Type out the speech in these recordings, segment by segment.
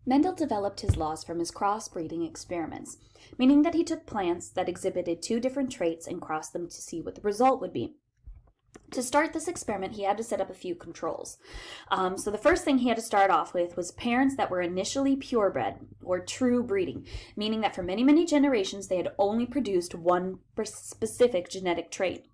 Mendel developed his laws from his crossbreeding experiments, meaning that he took plants that exhibited two different traits and crossed them to see what the result would be. To start this experiment, he had to set up a few controls. So the first thing he had to start off with was parents that were initially purebred, or true breeding, meaning that for many, many generations they had only produced one specific genetic trait.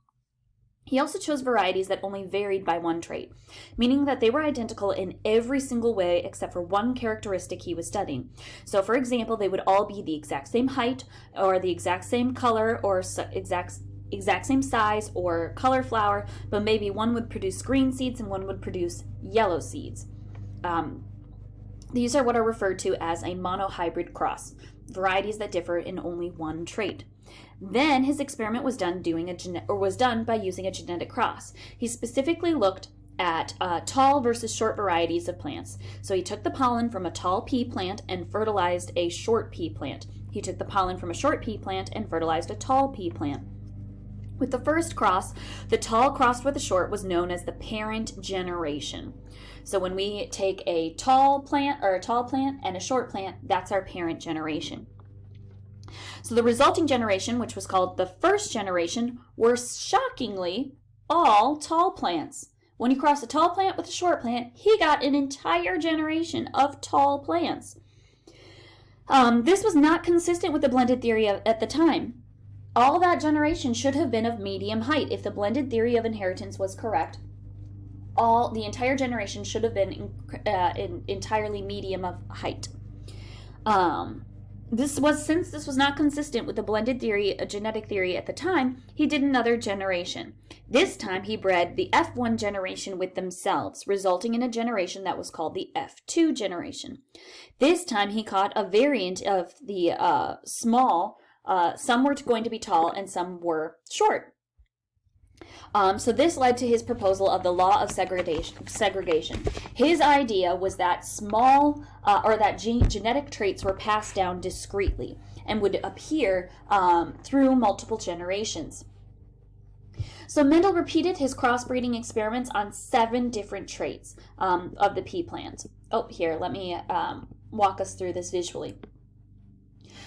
He also chose varieties that only varied by one trait, meaning that they were identical in every single way except for one characteristic he was studying. So, for example, they would all be the exact same height, or the exact same color, or exact same size or color flower, but maybe one would produce green seeds and one would produce yellow seeds. These are what are referred to as a monohybrid cross, varieties that differ in only one trait. Then his experiment was done by using a genetic cross. He specifically looked at tall versus short varieties of plants. So he took the pollen from a tall pea plant and fertilized a short pea plant. He took the pollen from a short pea plant and fertilized a tall pea plant. With the first cross, the tall crossed with the short was known as the parent generation. So when we take a tall plant and a short plant, that's our parent generation. So the resulting generation, which was called the first generation, were shockingly all tall plants. When you cross a tall plant with a short plant, he got an entire generation of tall plants. This was not consistent with the blended theory at the time. All that generation should have been of medium height. If the blended theory of inheritance was correct, the entire generation should have been entirely medium of height. Since this was not consistent with the blended genetic theory at the time, he did another generation. This time he bred the F1 generation with themselves, resulting in a generation that was called the F2 generation. This time he caught a variant of the small. Some were going to be tall and some were short. So this led to his proposal of the law of segregation. His idea was that genetic traits were passed down discretely and would appear through multiple generations. So Mendel repeated his crossbreeding experiments on 7 different traits of the pea plant. Here, let me walk us through this visually.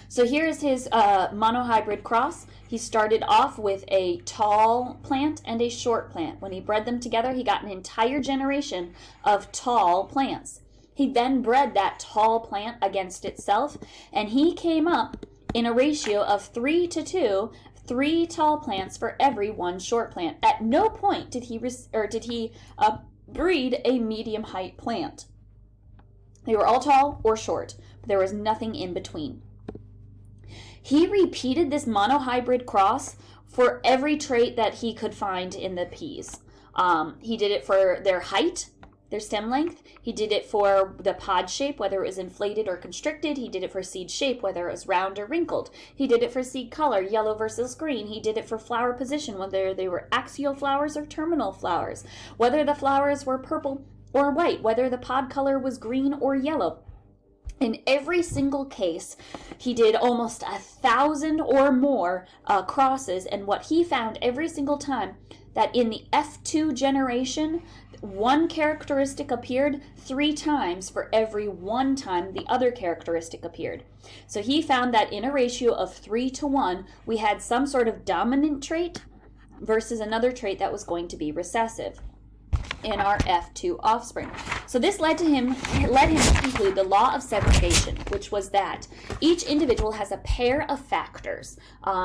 So here's his monohybrid cross. He started off with a tall plant and a short plant. When he bred them together, he got an entire generation of tall plants. He then bred that tall plant against itself, and he came up in a ratio of 3:2, 3 tall plants for every 1 short plant. At no point did he breed a medium height plant. They were all tall or short, but there was nothing in between. He repeated this monohybrid cross for every trait that he could find in the peas. He did it for their height, their stem length. He did it for the pod shape, whether it was inflated or constricted. He did it for seed shape, whether it was round or wrinkled. He did it for seed color, yellow versus green. He did it for flower position, whether they were axial flowers or terminal flowers, whether the flowers were purple or white, whether the pod color was green or yellow. In every single case, he did almost 1,000 or more crosses, and what he found every single time, that in the F2 generation, one characteristic appeared 3 times for every 1 time the other characteristic appeared. So he found that in a ratio of 3:1, we had some sort of dominant trait versus another trait that was going to be recessive in our F2 offspring. So this led him to conclude the law of segregation, which was that each individual has a pair of factors.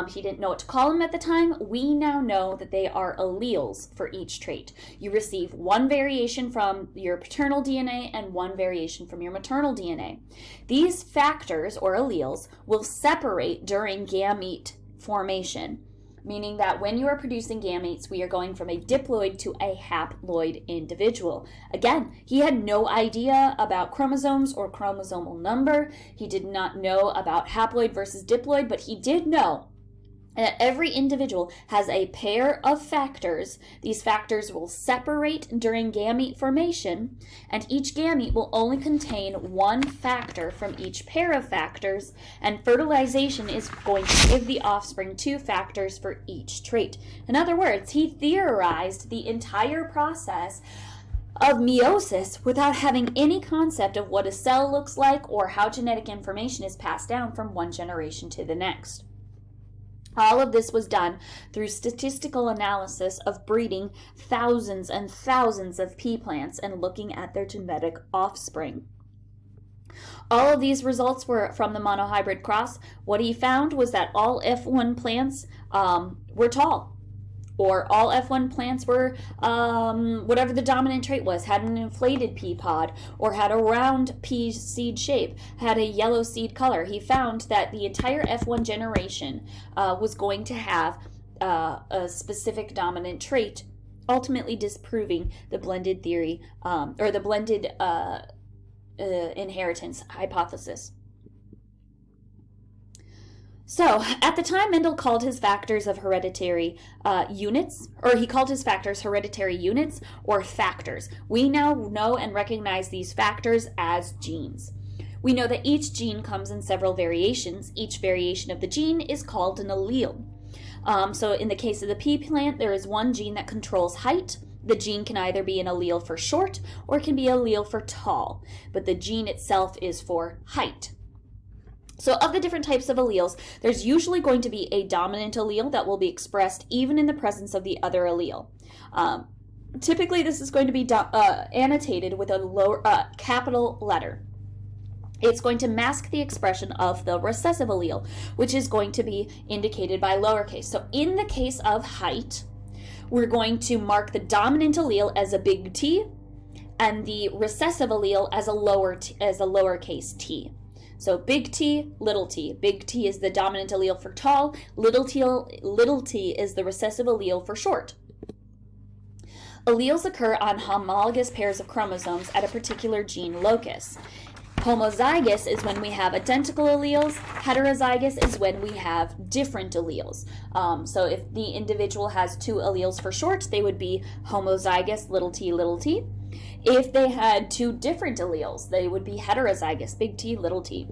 He didn't know what to call them at the time. We now know that they are alleles for each trait. You receive 1 variation from your paternal DNA and 1 variation from your maternal DNA. These factors, or alleles, will separate during gamete formation, meaning that when you are producing gametes, we are going from a diploid to a haploid individual. Again, he had no idea about chromosomes or chromosomal number. He did not know about haploid versus diploid, but he did know that every individual has a pair of factors. These factors will separate during gamete formation, and each gamete will only contain 1 factor from each pair of factors, and fertilization is going to give the offspring 2 factors for each trait. In other words, he theorized the entire process of meiosis without having any concept of what a cell looks like or how genetic information is passed down from one generation to the next. All of this was done through statistical analysis of breeding thousands and thousands of pea plants and looking at their genetic offspring. All of these results were from the monohybrid cross. What he found was that all F1 plants were tall, or all F1 plants were, whatever the dominant trait was, had an inflated pea pod, or had a round pea seed shape, had a yellow seed color. He found that the entire F1 generation was going to have a specific dominant trait, ultimately disproving the blended theory, or the blended inheritance hypothesis. So, at the time, Mendel called his factors of hereditary units, or he called his factors hereditary units or factors. We now know and recognize these factors as genes. We know that each gene comes in several variations. Each variation of the gene is called an allele. So, in the case of the pea plant, there is one gene that controls height. The gene can either be an allele for short or it can be an allele for tall, but the gene itself is for height. So of the different types of alleles, there's usually going to be a dominant allele that will be expressed even in the presence of the other allele. Typically, this is going to be annotated with a lower capital letter. It's going to mask the expression of the recessive allele, which is going to be indicated by lowercase. So in the case of height, we're going to mark the dominant allele as a big T and the recessive allele as a lowercase t. So big T, little t. Big T is the dominant allele for tall, little t is the recessive allele for short. Alleles occur on homologous pairs of chromosomes at a particular gene locus. Homozygous is when we have identical alleles. Heterozygous is when we have different alleles. So if the individual has two alleles for short, they would be homozygous, little t, little t. If they had two different alleles, they would be heterozygous, big T, little t.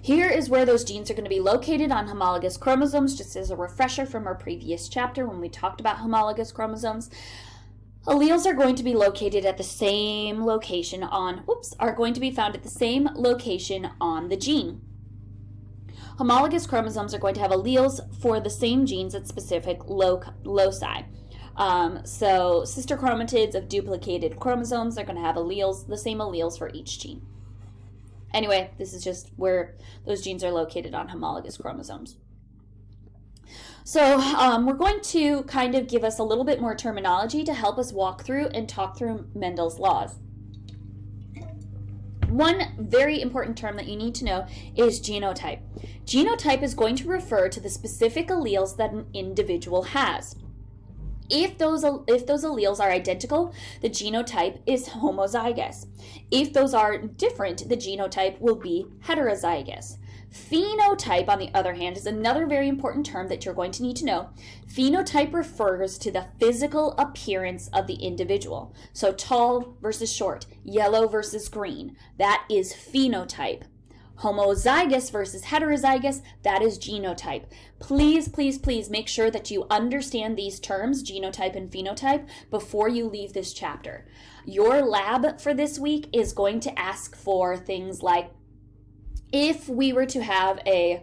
Here is where those genes are going to be located on homologous chromosomes, just as a refresher from our previous chapter when we talked about homologous chromosomes. Alleles are going to be located at the same location are going to be found at the same location on the gene. Homologous chromosomes are going to have alleles for the same genes at specific loci. So sister chromatids of duplicated chromosomes are going to have alleles, the same alleles for each gene. Anyway, this is just where those genes are located on homologous chromosomes. So we're going to kind of give us a little bit more terminology to help us walk through and talk through Mendel's laws. One very important term that you need to know is genotype. Genotype is going to refer to the specific alleles that an individual has. If those alleles are identical, the genotype is homozygous. If those are different, the genotype will be heterozygous. Phenotype, on the other hand, is another very important term that you're going to need to know. Phenotype refers to the physical appearance of the individual. So tall versus short, yellow versus green, that is phenotype. Homozygous versus heterozygous, that is genotype. Please, please, please make sure that you understand these terms, genotype and phenotype, before you leave this chapter. Your lab for this week is going to ask for things like, if we were to have an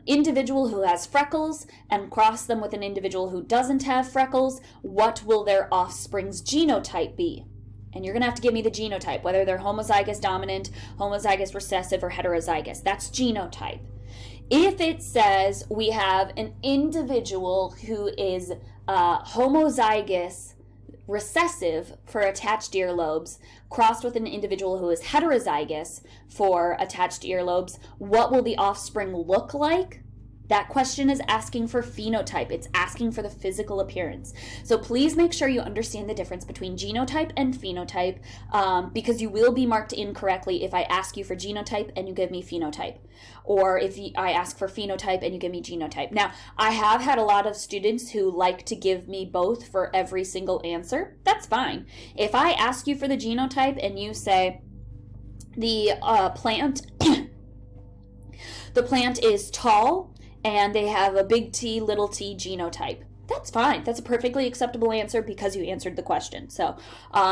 individual who has freckles and cross them with an individual who doesn't have freckles, what will their offspring's genotype be? And you're going to have to give me the genotype, whether they're homozygous dominant, homozygous recessive, or heterozygous. That's genotype. If it says we have an individual who is homozygous recessive for attached earlobes crossed with an individual who is heterozygous for attached earlobes, what will the offspring look like? That question is asking for phenotype. It's asking for the physical appearance. So please make sure you understand the difference between genotype and phenotype, because you will be marked incorrectly if I ask you for genotype and you give me phenotype, or if I ask for phenotype and you give me genotype. Now, I have had a lot of students who like to give me both for every single answer. That's fine. If I ask you for the genotype and you say the plant is tall, and they have a big T, little t genotype. That's fine. That's a perfectly acceptable answer because you answered the question. So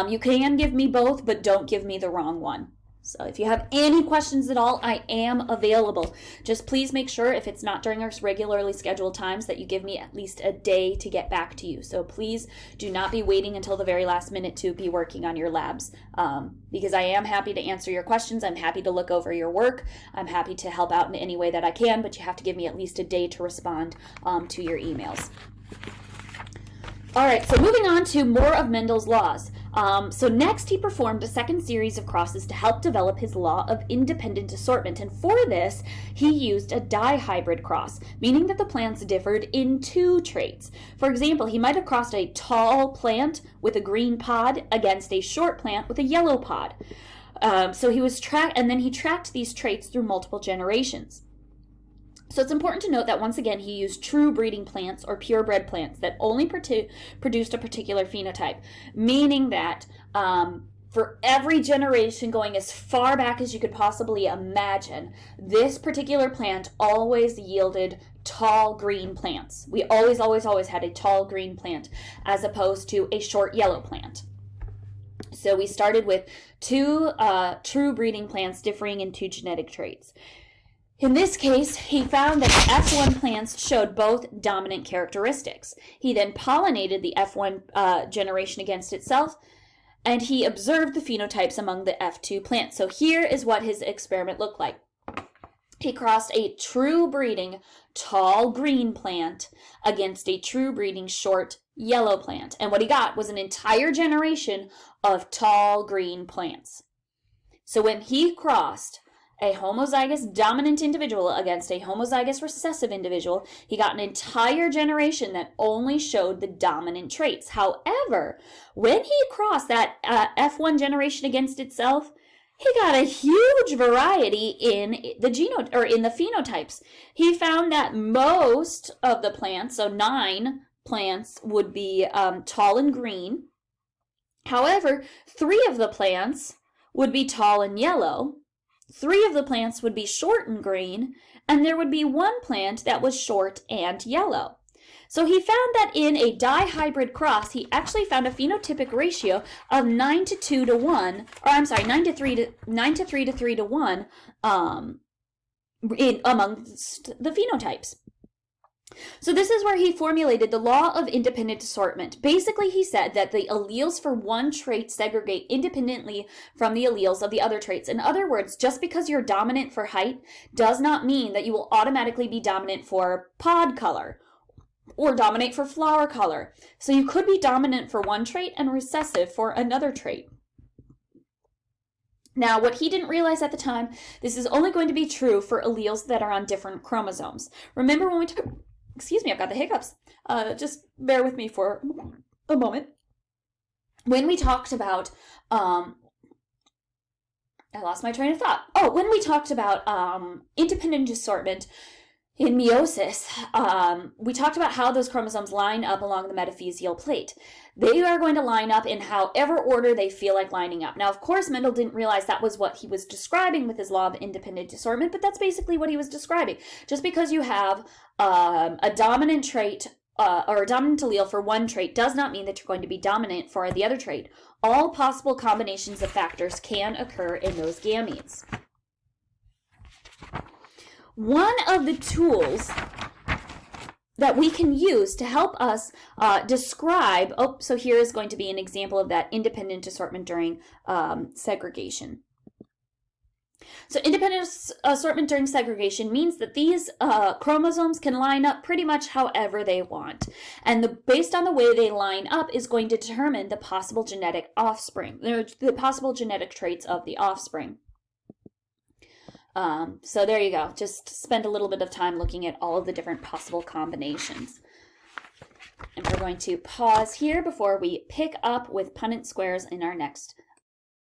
you can give me both, but don't give me the wrong one. So if you have any questions at all, I am available. Just please make sure if it's not during our regularly scheduled times that you give me at least a day to get back to you. So please do not be waiting until the very last minute to be working on your labs, because I am happy to answer your questions. I'm happy to look over your work. I'm happy to help out in any way that I can, but you have to give me at least a day to respond to your emails. All right, so moving on to more of Mendel's laws. So next he performed a second series of crosses to help develop his law of independent assortment. And for this, he used a dihybrid cross, meaning that the plants differed in two traits. For example, he might have crossed a tall plant with a green pod against a short plant with a yellow pod. So he was he tracked these traits through multiple generations. So it's important to note that once again, he used true breeding plants or purebred plants that only produced a particular phenotype, meaning that for every generation going as far back as you could possibly imagine, this particular plant always yielded tall green plants. We always had a tall green plant as opposed to a short yellow plant. So we started with two true breeding plants differing in two genetic traits. In this case, he found that F1 plants showed both dominant characteristics. He then pollinated the F1 generation against itself, and he observed the phenotypes among the F2 plants. So here is what his experiment looked like. He crossed a true breeding tall green plant against a true breeding short yellow plant. And what he got was an entire generation of tall green plants. So when he crossed a homozygous dominant individual against a homozygous recessive individual, he got an entire generation that only showed the dominant traits. However, when he crossed that F1 generation against itself, he got a huge variety in the phenotypes. He found that most of the plants, so 9 plants, would be tall and green. However, 3 of the plants would be tall and yellow. 3 of the plants would be short and green, and there would be 1 plant that was short and yellow. So he found that in a dihybrid cross, he actually found a phenotypic ratio of 9 to 3 to 1 amongst the phenotypes. So this is where he formulated the law of independent assortment. Basically, he said that the alleles for one trait segregate independently from the alleles of the other traits. In other words, just because you're dominant for height does not mean that you will automatically be dominant for pod color or dominate for flower color. So you could be dominant for one trait and recessive for another trait. Now, what he didn't realize at the time, this is only going to be true for alleles that are on different chromosomes. Remember when we took... Excuse me, I've got the hiccups. Just bear with me for a moment. When we talked about, I lost my train of thought. When we talked about independent assortment in meiosis, we talked about how those chromosomes line up along the metaphyseal plate. They are going to line up in however order they feel like lining up. Now, of course, Mendel didn't realize that was what he was describing with his law of independent assortment, but that's basically what he was describing. Just because you have a dominant trait or a dominant allele for one trait does not mean that you're going to be dominant for the other trait. All possible combinations of factors can occur in those gametes. One of the tools that we can use to help us describe, so here is going to be an example of that independent assortment during segregation. So independent assortment during segregation means that these chromosomes can line up pretty much however they want. And based on the way they line up is going to determine the possible genetic offspring, the possible genetic traits of the offspring. So there you go. Just spend a little bit of time looking at all of the different possible combinations. And we're going to pause here before we pick up with Punnett squares in our next